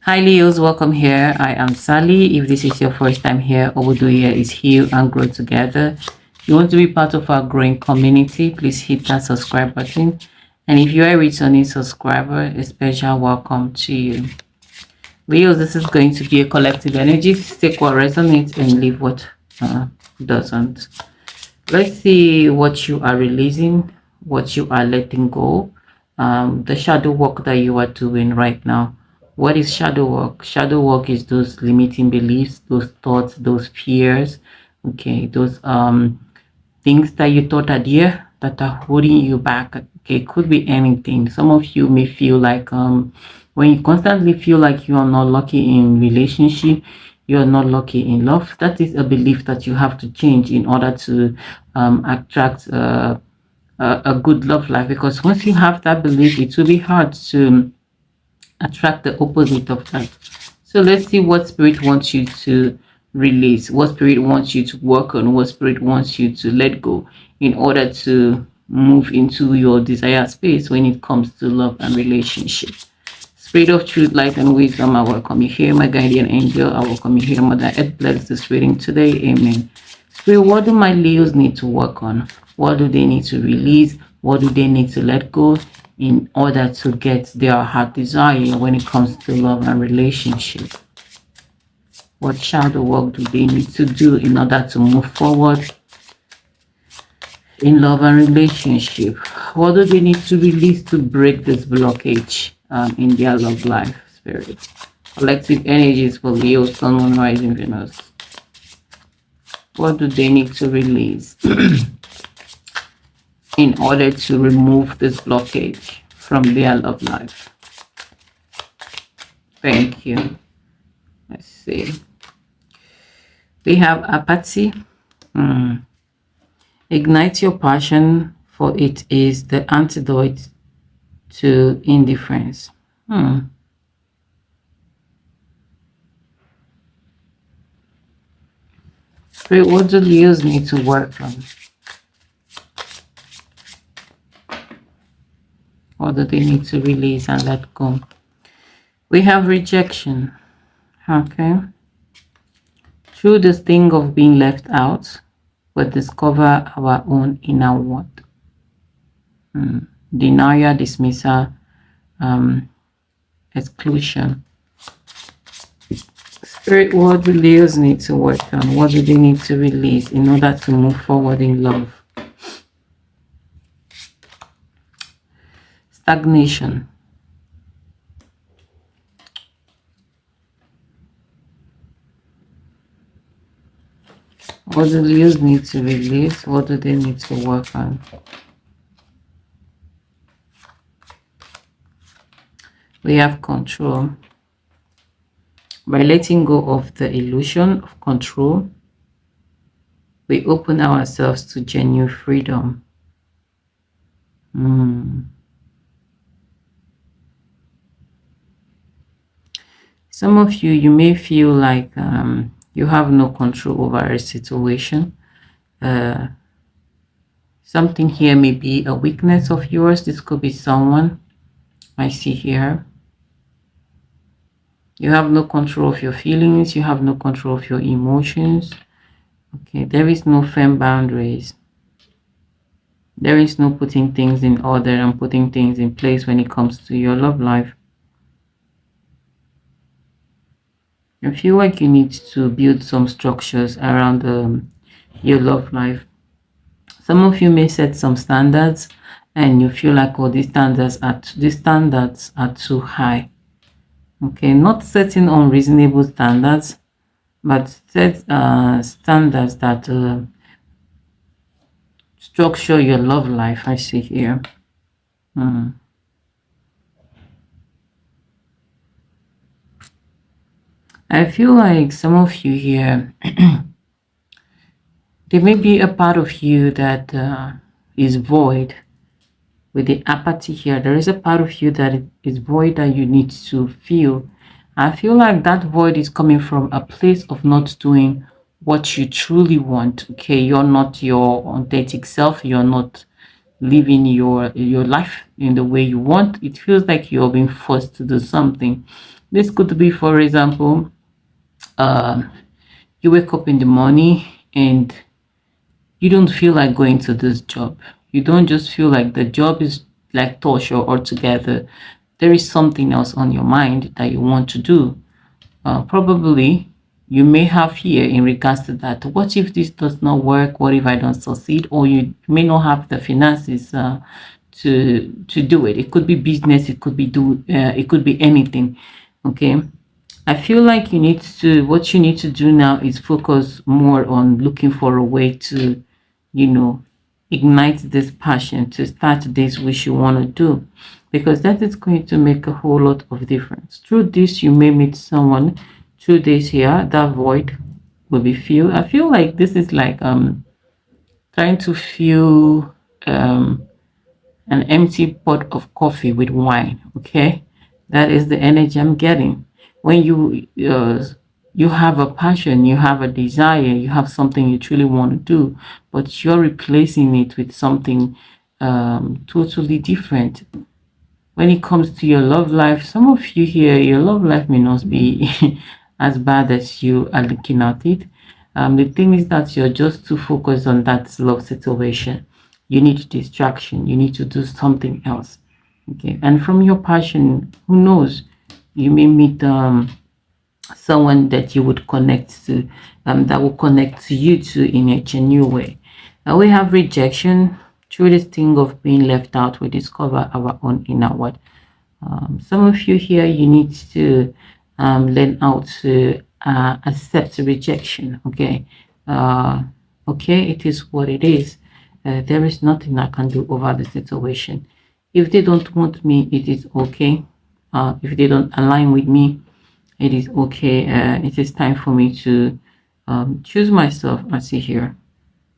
Hi Leos, welcome here. I am Sally. If this is your first time here, all we do here is heal and grow together. If you want to be part of our growing community, please hit that subscribe button. And if you are a returning subscriber, a special welcome to you. Leos, this is going to be a collective energy. Take what resonates and leave what doesn't. Let's see what you are releasing, what you are letting go, the shadow work that you are doing right now. What is shadow work? Shadow work is those limiting beliefs, those thoughts, those fears, okay, those things that you thought are there that are holding you back. Okay, it could be anything. Some of you may feel like when you constantly feel like you are not lucky in relationship, you are not lucky in love. That is a belief that you have to change in order to attract a good love life. Because once you have that belief, it will be hard to attract the opposite of that. So let's see what spirit wants you to release, what spirit wants you to work on, what spirit wants you to let go in order to move into your desired space when it comes to love and relationship. Spirit of truth, light, and wisdom, I welcome you here. My guardian angel, I welcome you here. Mother Earth, bless this reading today. Amen. Spirit, what do my Leos need to work on? What do they need to release? What do they need to let go in order to get their heart desire when it comes to love and relationship? What shadow work do they need to do in order to move forward in love and relationship? What do they need to release to break this blockage in their love life? Spirit, collective energies for Leo, Sun, Moon, Rising, Venus. What do they need to release in order to remove this blockage from their love life? Thank you. Let's see. We have apathy. Ignite your passion, for it is the antidote to indifference. Spirit, what do Leos need to work on? What do they need to release and let go? We have rejection. Okay. Through this thing of being left out, we discover our own inner worth. Denial, dismissal, exclusion. Spirit, what do Leos need to work on? What do they need to release in order to move forward in love? Stagnation. What do Leos need to release? What do they need to work on? We have control. By letting go of the illusion of control, we open ourselves to genuine freedom. Some of you may feel like you have no control over a situation. Something here may be a weakness of yours. This could be someone I see here. You have no control of your feelings. You have no control of your emotions. Okay, there is no firm boundaries. There is no putting things in order and putting things in place when it comes to your love life. You feel like you need to build some structures around your love life. Some of you may set some standards and you feel like, oh, these standards are too high. Okay, not setting unreasonable standards, but set standards that structure your love life. I see here. I feel like some of you here, there may be a part of you that is void. With the apathy here, there is a part of you that is void that you need to feel. I feel like that void is coming from a place of not doing what you truly want. Okay, you're not your authentic self. You're not living your life in the way you want. It feels like you're being forced to do something. This could be, for example, um, you wake up in the morning and you don't feel like going to this job. You don't just feel like the job is like torture altogether. There is something else on your mind that you want to do. Probably you may have fear in regards to that. What if this does not work? What if I don't succeed? Or you may not have the finances to do it. It could be business. It could be It could be anything. Okay. I feel like what you need to do now is focus more on looking for a way to, you know, ignite this passion to start this which you want to do, because that is going to make a whole lot of difference. Through this, you may meet someone. Through this here, that void will be filled. I feel like this is like trying to fill an empty pot of coffee with wine. Okay, that is the energy I'm getting. When you have a passion, you have a desire, you have something you truly want to do, but you're replacing it with something totally different. When it comes to your love life, some of you here, your love life may not be as bad as you are looking at it. The thing is that you're just too focused on that love situation. You need distraction. You need to do something else. Okay. And from your passion, who knows? You may meet someone that you would connect to, that will connect to you too in a genuine way. We have rejection. Through this thing of being left out, we discover our own inner world. Some of you here, you need to learn how to accept rejection. Okay. Okay, it is what it is. There is nothing I can do over the situation. If they don't want me, it is okay. If they don't align with me, it is okay. It is time for me to choose myself. I see here.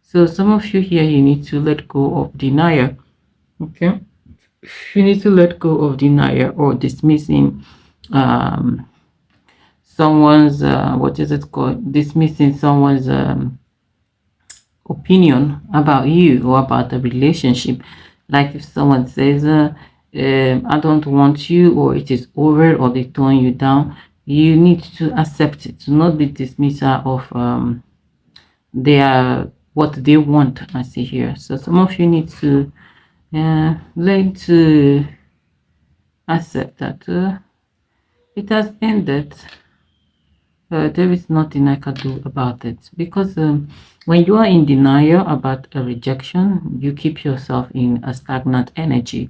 So some of you here, you need to let go of denial. Okay, you need to let go of denial or dismissing um, someone's what is it called? Dismissing someone's opinion about you or about the relationship. Like if someone says, I don't want you, or it is over, or they tone you down, you need to accept it, to not be dismissal of their what they want. I see here. So some of you need to learn to accept that it has ended. There is nothing I can do about it, because when you are in denial about a rejection, you keep yourself in a stagnant energy,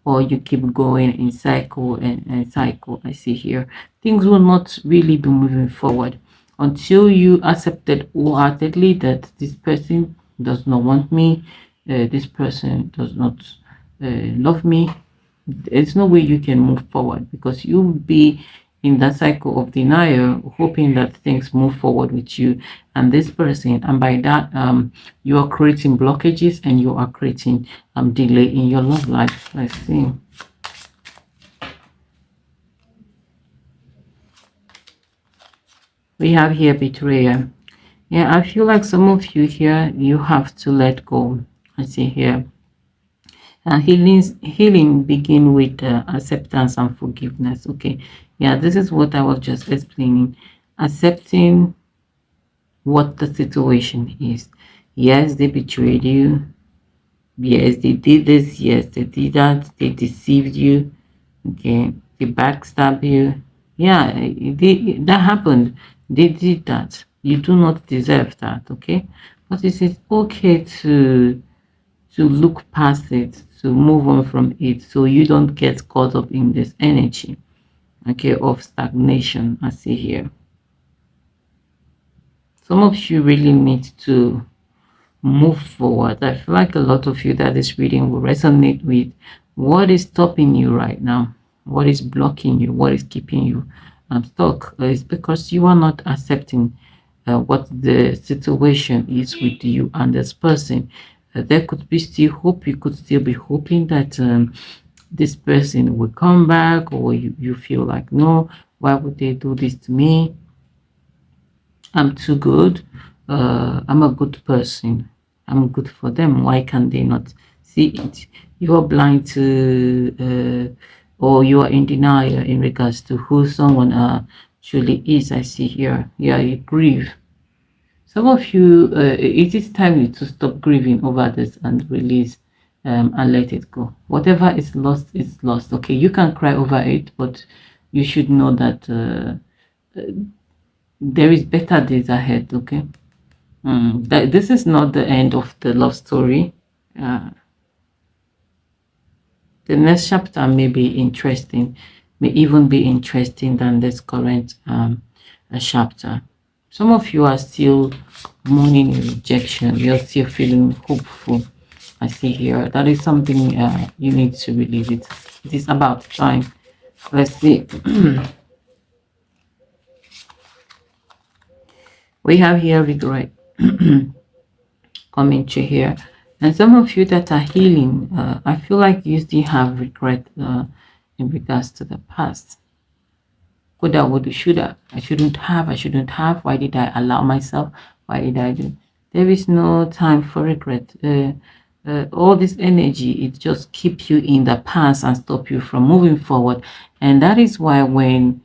or you keep going in cycle and cycle. I see here things will not really be moving forward until you accepted wholeheartedly that this person does not want me, this person does not love me. There's no way you can move forward, because you'll be in that cycle of denial, hoping that things move forward with you and this person, and by that you are creating blockages and you are creating delay in your love life. Let's see. We have here betrayal. Yeah, I feel like some of you here, you have to let go. I see here healing begin with acceptance and forgiveness. Okay, yeah, this is what I was just explaining. Accepting what the situation is. Yes, they betrayed you. Yes, they did this. Yes, they did that. They deceived you. Okay, they backstab you. Yeah, that happened. They did that. You do not deserve that. Okay, but it is okay to look past it, to move on from it, so you don't get caught up in this energy, okay, of stagnation. I see here. Some of you really need to move forward. I feel like a lot of you that this reading will resonate with. What is stopping you right now? What is blocking you? What is keeping you stuck? It's because you are not accepting what the situation is with you and this person. There could be still hope. You could still be hoping that this person will come back, or you feel like, no, why would they do this to me? I'm too good. I'm a good person. I'm good for them. Why can they not see it. You are blind to or you are in denial in regards to who someone truly is. I see here. Yeah, you grieve. Some of you, it is time to stop grieving over this and release and let it go. Whatever is lost. Okay, you can cry over it, but you should know that there is better days ahead. Okay, that this is not the end of the love story. Uh, the next chapter may be interesting, may even be interesting than this current chapter. Some of you are still mourning rejection. You're still feeling hopeful. I see here. That is something you need to release. It is about time. Let's see. We have here regret coming to here. And some of you that are healing, I feel like you still have regret in regards to the past. Coulda, woulda, shoulda. I shouldn't have. Why did I allow myself? Why did I do? There is no time for regret. All this energy, it just keep you in the past and stop you from moving forward. And that is why when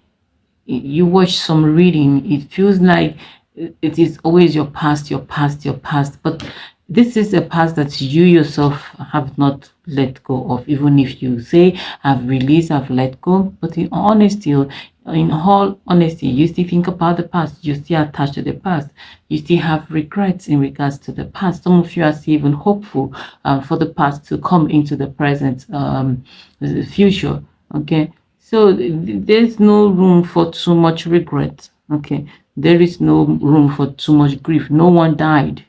you watch some reading, it feels like it is always your past, your past, your past. But this is a past that you yourself have not let go of, even if you say I've released, I've let go. But in all honesty, you still think about the past, you still attached to the past, you still have regrets in regards to the past. Some of you are still even hopeful for the past to come into the present future. Okay, so there's no room for too much regret. Okay, there is no room for too much grief. No one died.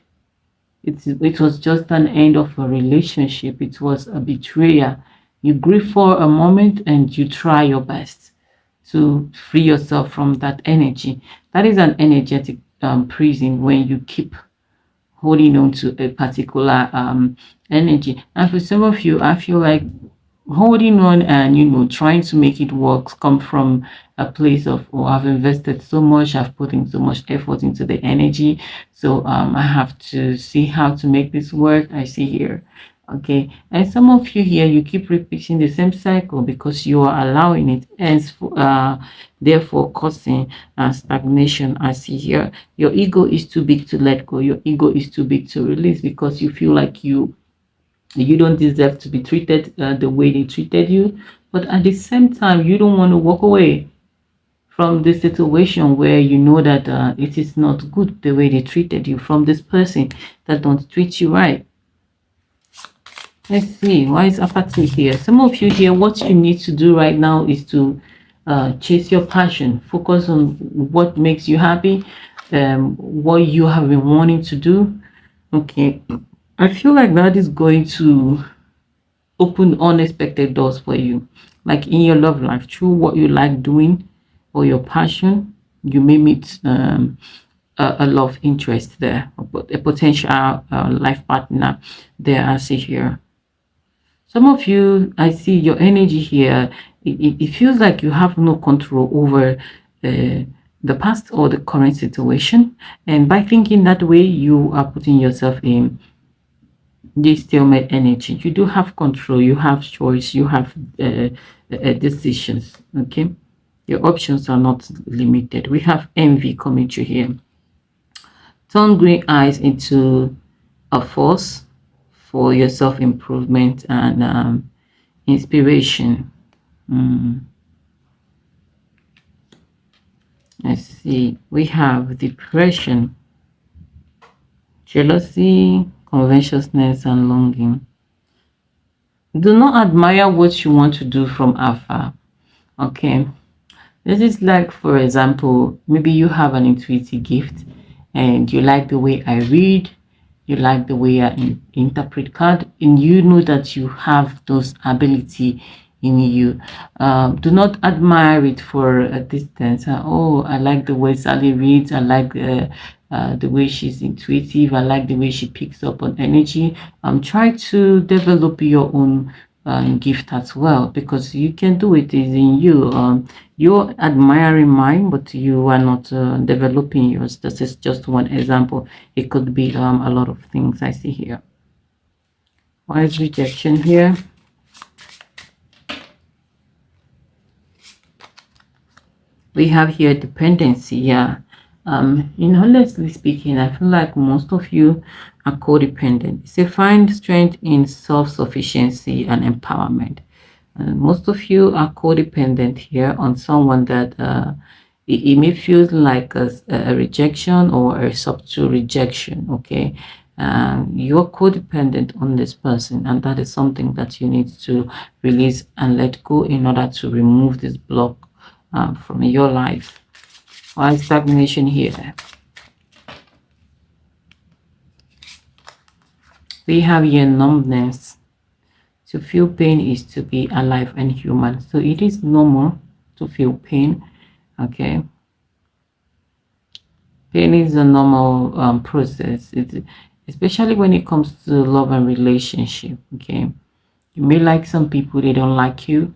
It was just an end of a relationship. It was a betrayal. You grieve for a moment and you try your best to free yourself from that energy. That is an energetic prison when you keep holding on to a particular energy. And for some of you, I feel like holding on and trying to make it work come from a place of, oh, I've invested so much, I've put in so much effort into the energy, so I have to see how to make this work. I see here. Okay, and some of you here, you keep repeating the same cycle because you are allowing it, and therefore causing stagnation. I see here. Your ego is too big to let go. Your ego is too big to release because you feel like you don't deserve to be treated the way they treated you. But at the same time, you don't want to walk away from the situation where you know that it is not good the way they treated you, from this person that don't treat you right. Let's see, why is apathy here? Some of you here, what you need to do right now is to chase your passion, focus on what makes you happy, what you have been wanting to do. Okay, I feel like that is going to open unexpected doors for you, like in your love life, through what you like doing or your passion. You may meet a love interest there, a potential life partner there. I see here. Some of you, I see your energy here. It feels like you have no control over the past or the current situation, and by thinking that way, you are putting yourself in this stalemate energy. You do have control, you have choice, you have decisions. Okay, your options are not limited. We have envy coming to here. Turn green eyes into a force for your self-improvement and inspiration. Let's see, we have depression, jealousy, covetousness, and longing. Do not admire what you want to do from afar. Okay, this is like, for example, maybe you have an intuitive gift and you like the way I read, you like the way I interpret card, and you know that you have those ability in you. Do not admire it for a distance. Oh, I like the way Sally reads. I like the way she's intuitive. I like the way she picks up on energy. Try to develop your own gift as well, because you can do it. Is in you. You're admiring mine, but you are not developing yours. This is just one example. It could be a lot of things I see here. Why is rejection here? We have here dependency. Yeah. Honestly speaking, I feel like most of you are codependent. It's a find strength in self-sufficiency and empowerment. Most of you are codependent here on someone that it may feel like a rejection or a subtle rejection. Okay. You're codependent on this person, and that is something that you need to release and let go in order to remove this block from your life. Why stagnation here? We have here numbness. To feel pain is to be alive and human. So it is normal to feel pain. Okay. Pain is a normal process. Especially when it comes to love and relationship. Okay. You may like some people, they don't like you.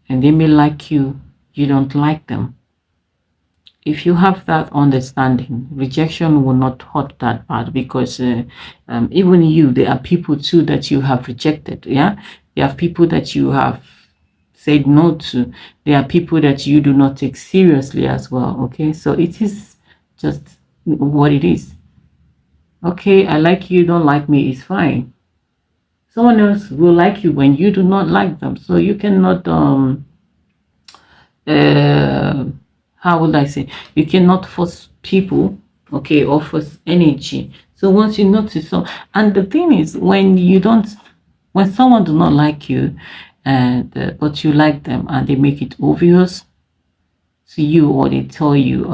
And they may like you, you don't like them. If you have that understanding, rejection will not hurt that bad, because even you, there are people too that you have rejected. Yeah, there are people that you have said no to. There are people that you do not take seriously as well. Okay, so it is just what it is. Okay, I like you, don't like me, it's fine. Someone else will like you when you do not like them, so you cannot uh, how would I say, you cannot force people, okay, or force energy. So once you notice, so, and the thing is, when someone do not like you, and but you like them, and they make it obvious to you, or they tell you,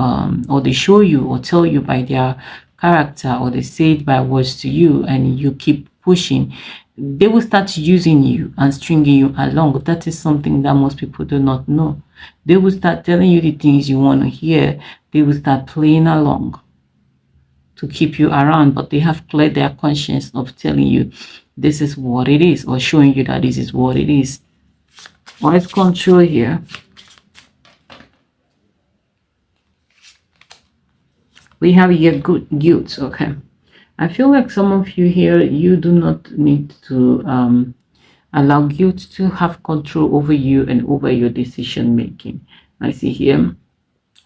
or they show you or tell you by their character, or they say it by words to you, and you keep pushing, they will start using you and stringing you along. That is something that most people do not know. They will start telling you the things you want to hear. They will start playing along to keep you around, but they have cleared their conscience of telling you this is what it is, or showing you that this is what it is. What is control here? We have here good guilt. Okay, I feel like some of you here, you do not need to allow guilt to have control over you and over your decision making. I see here,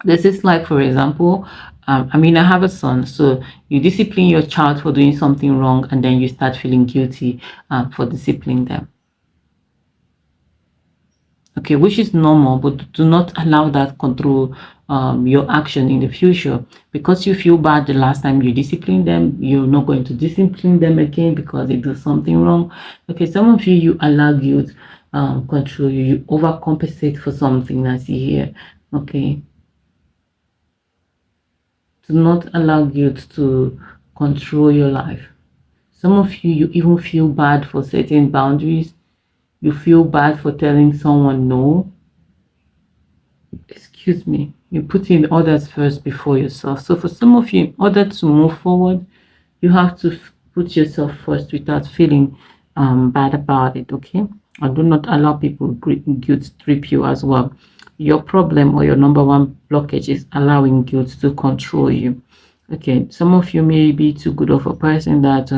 this is like, for example, I have a son, so you discipline your child for doing something wrong, and then you start feeling guilty for disciplining them. Okay, which is normal, but do not allow that control your action in the future. Because you feel bad the last time you discipline them, you're not going to discipline them again because they do something wrong. Okay, some of you, you allow guilt control you, you overcompensate for something. I see here. Okay, do not allow guilt to control your life. Some of you, you even feel bad for setting boundaries. You feel bad for telling someone no. Excuse me. You're putting others first before yourself. So for some of you, in order to move forward, you have to put yourself first without feeling bad about it. Okay, and do not allow people guilt trip you as well. Your problem, or your number one blockage, is allowing guilt to control you. Okay, some of you may be too good of a person that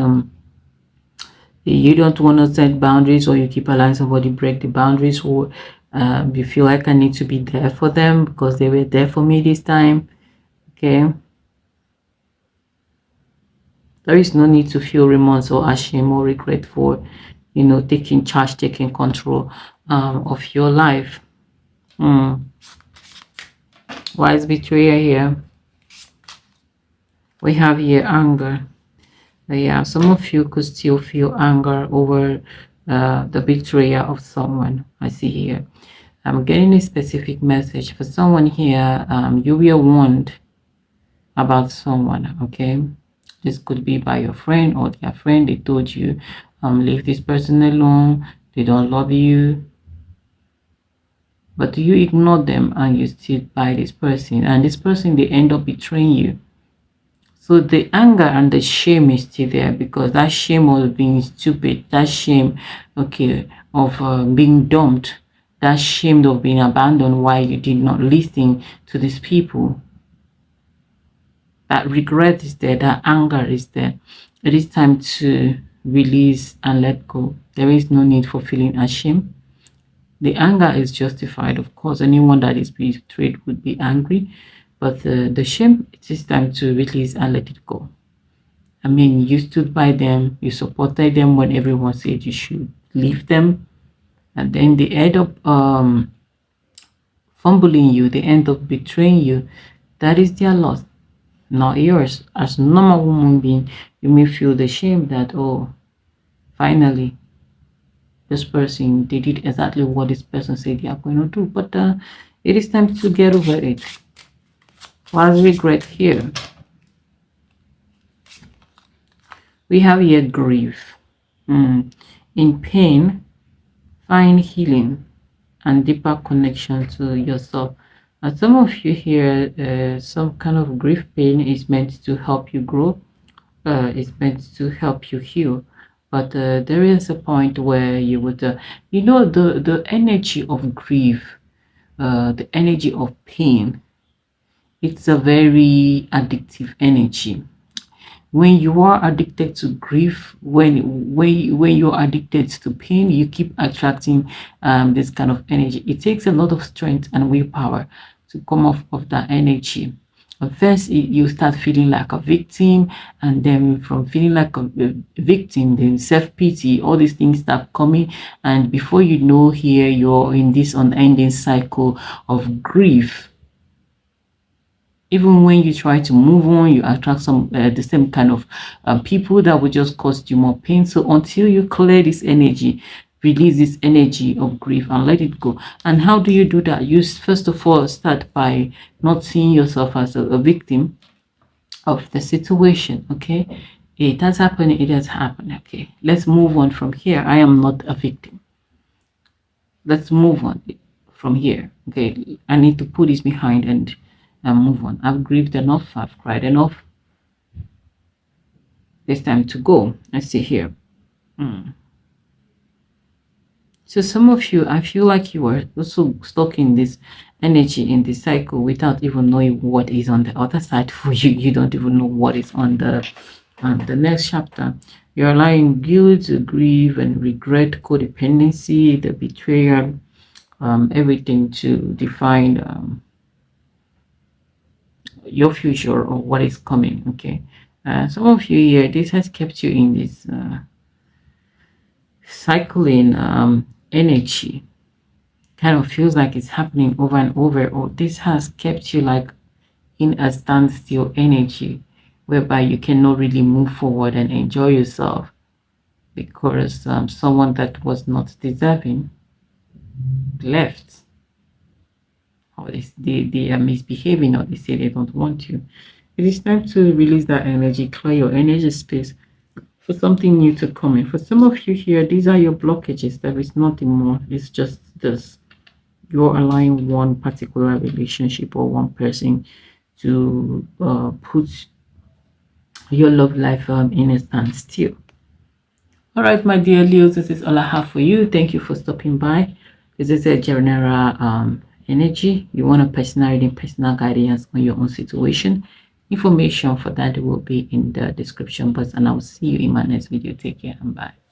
you don't want to set boundaries, or you keep allowing somebody break the boundaries, or you feel like I need to be there for them because they were there for me this time. Okay, there is no need to feel remorse or ashamed or regret for taking charge, taking control of your life. Wise betrayal here. We have here anger. Yeah, some of you could still feel anger over the betrayal of someone. I see here. I'm getting a specific message for someone here. You were warned about someone. Okay, this could be by your friend or their friend. They told you, leave this person alone. They don't love you. But you ignore them and you still by this person, and this person, they end up betraying you. So the anger and the shame is still there, because that shame of being stupid, that shame, okay, of being dumped, that shame of being abandoned while you did not listen to these people. That regret is there, that anger is there. It is time to release and let go. There is no need for feeling ashamed. The anger is justified, of course. Anyone that is betrayed would be angry, but the shame, it is time to release and let it go. I mean, you stood by them, you supported them when everyone said you should leave them, and then they end up fumbling you, they end up betraying you. That is their loss, not yours. As normal human being, you may feel the shame that, oh, finally this person, they did exactly what this person said they are going to do, but it is time to get over it. What's regret here? We have here grief. In pain, find healing and deeper connection to yourself. And some of you here, some kind of grief pain is meant to help you grow. It's meant to help you heal. But there is a point where you would, the energy of grief, the energy of pain, it's a very addictive energy. When you are addicted to grief, when you're addicted to pain, you keep attracting this kind of energy. It takes a lot of strength and willpower to come off of that energy. At first, you start feeling like a victim, and then from feeling like a victim, then self-pity, all these things start coming, and before you know, here you're in this unending cycle of grief. Even when you try to move on, you attract some the same kind of people that will just cause you more pain. So until you clear this energy, release this energy of grief and let it go. And how do you do that? You first of all start by not seeing yourself as a victim of the situation. Okay, it has happened, it has happened. Okay, let's move on from here. I am not a victim. Let's move on from here. Okay, I need to put this behind and move on. I've grieved enough, I've cried enough. It's time to go. Let's see here. So some of you, I feel like you are also stuck in this energy, in this cycle, without even knowing what is on the other side for you. You don't even know what is on the next chapter. You're allowing guilt, grief, and regret, codependency, the betrayal, everything to define your future or what is coming. Okay, some of you here, this has kept you in this cycling energy. Kind of feels like it's happening over and over, or this has kept you like in a standstill energy whereby you cannot really move forward and enjoy yourself because someone that was not deserving left, or they are misbehaving, or they say they don't want you. It is time to release that energy, clear your energy space for something new to come in. For some of you here, these are your blockages. There is nothing more. It's just this. You're allowing one particular relationship or one person to put your love life in a standstill. All right, my dear Leos, this is all I have for you. Thank you for stopping by. This is a general energy. You want a personal reading, personal guidance on your own situation. Information for that will be in the description box, and I'll see you in my next video. Take care and bye.